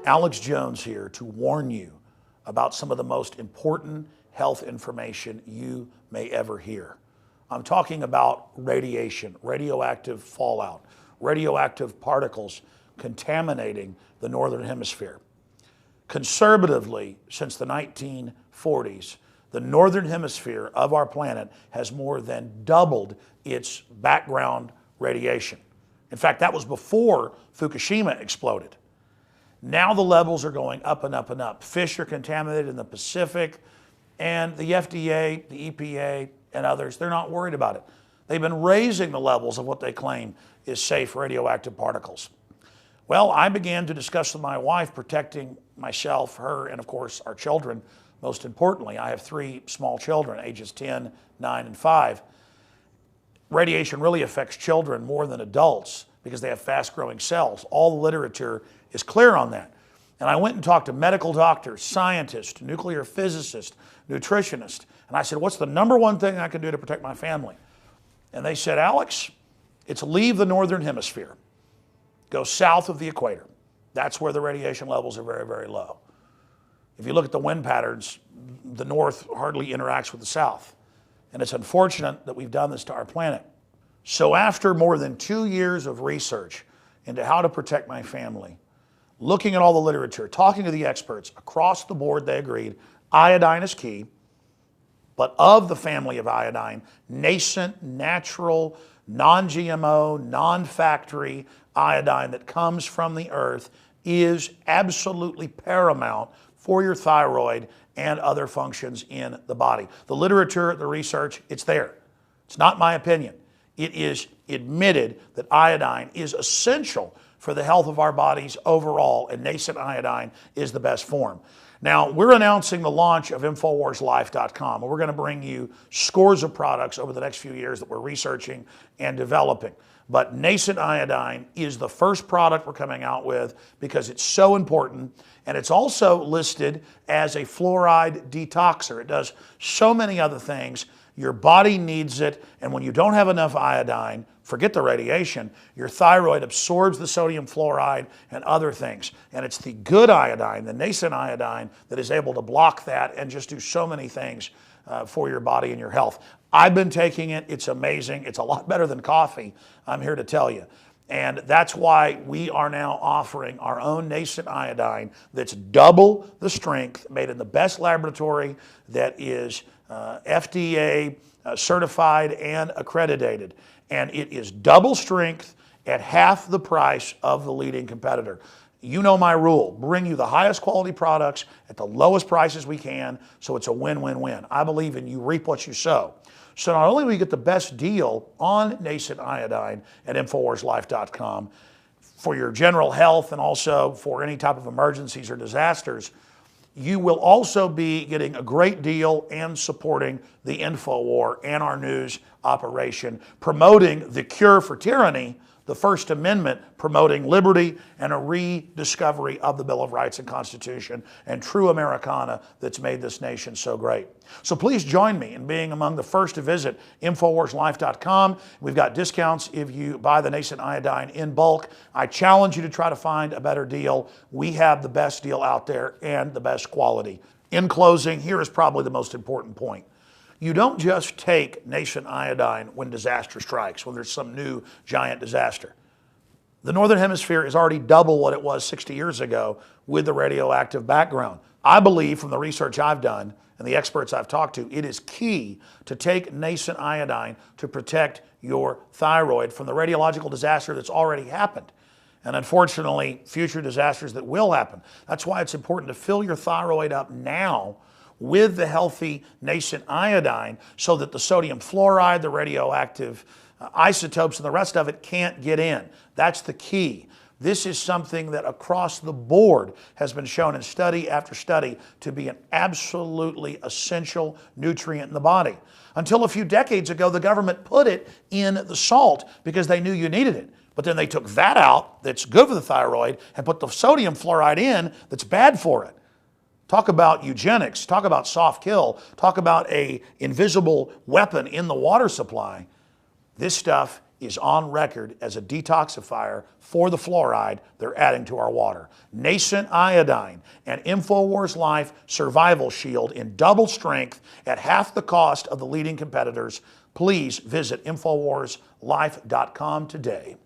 Alex Jones here to warn you about some of the most important health information you may ever hear. I'm talking about radiation, radioactive fallout, radioactive particles contaminating the Northern Hemisphere. Conservatively, since the 1940s, the Northern Hemisphere of our planet has more than doubled its background radiation. In fact, that was before Fukushima exploded. Now the levels are going up and up and up. Fish are contaminated in the Pacific, and the FDA, the EPA, and others, they're not worried about it. They've been raising the levels of what they claim is safe radioactive particles. Well, I began to discuss with my wife protecting myself, her, and of course our children. Most importantly, I have 3 small children, ages 10, 9, and 5. Radiation really affects children more than adults because they have fast-growing cells. All the literature is clear on that. And I went and talked to medical doctors, scientists, nuclear physicists, nutritionists, and I said, what's the number one thing I can do to protect my family? And they said, Alex, it's leave the Northern Hemisphere. Go south of the equator. That's where the radiation levels are very, very low. If you look at the wind patterns, the north hardly interacts with the south. And it's unfortunate that we've done this to our planet. So after more than 2 years of research into how to protect my family, looking at all the literature, talking to the experts, across the board they agreed iodine is key, but of the family of iodine, nascent, natural, non-GMO, non-factory iodine that comes from the earth is absolutely paramount for your thyroid and other functions in the body. The literature, the research, it's there. It's not my opinion. It is admitted that iodine is essential for the health of our bodies overall, and nascent iodine is the best form. Now, we're announcing the launch of InfoWarsLife.com, and we're going to bring you scores of products over the next few years that we're researching and developing. But nascent iodine is the first product we're coming out with because it's so important, and it's also listed as a fluoride detoxer. It does so many other things. Your body needs it, and when you don't have enough iodine, forget the radiation, your thyroid absorbs the sodium fluoride and other things. And it's the good iodine, the nascent iodine, that is able to block that and just do so many things for your body and your health. I've been taking it. It's amazing. It's a lot better than coffee, I'm here to tell you. And that's why we are now offering our own nascent iodine that's double the strength, made in the best laboratory that is FDA certified and accredited. And it is double strength at half the price of the leading competitor. You know my rule, bring you the highest quality products at the lowest prices we can, so it's a win-win-win. I believe in you reap what you sow. So not only will you get the best deal on nascent iodine at InfoWarsLife.com for your general health and also for any type of emergencies or disasters, you will also be getting a great deal and supporting the InfoWar and our news operation, promoting the cure for tyranny, the First Amendment, promoting liberty and a rediscovery of the Bill of Rights and Constitution and true Americana that's made this nation so great. So please join me in being among the first to visit InfoWarsLife.com. We've got discounts if you buy the nascent iodine in bulk. I challenge you to try to find a better deal. We have the best deal out there and the best quality. In closing, here is probably the most important point. You don't just take nascent iodine when disaster strikes, when there's some new giant disaster. The Northern Hemisphere is already double what it was 60 years ago with the radioactive background. I believe from the research I've done and the experts I've talked to, it is key to take nascent iodine to protect your thyroid from the radiological disaster that's already happened. And unfortunately, future disasters that will happen. That's why it's important to fill your thyroid up now with the healthy nascent iodine so that the sodium fluoride, the radioactive isotopes, and the rest of it can't get in. That's the key. This is something that across the board has been shown in study after study to be an absolutely essential nutrient in the body. Until a few decades ago, the government put it in the salt because they knew you needed it. But then they took that out, that's good for the thyroid, and put the sodium fluoride in that's bad for it. Talk about eugenics, talk about soft kill, talk about an invisible weapon in the water supply. This stuff is on record as a detoxifier for the fluoride they're adding to our water. Nascent iodine and InfoWars Life Survival Shield in double strength at half the cost of the leading competitors. Please visit InfoWarsLife.com today.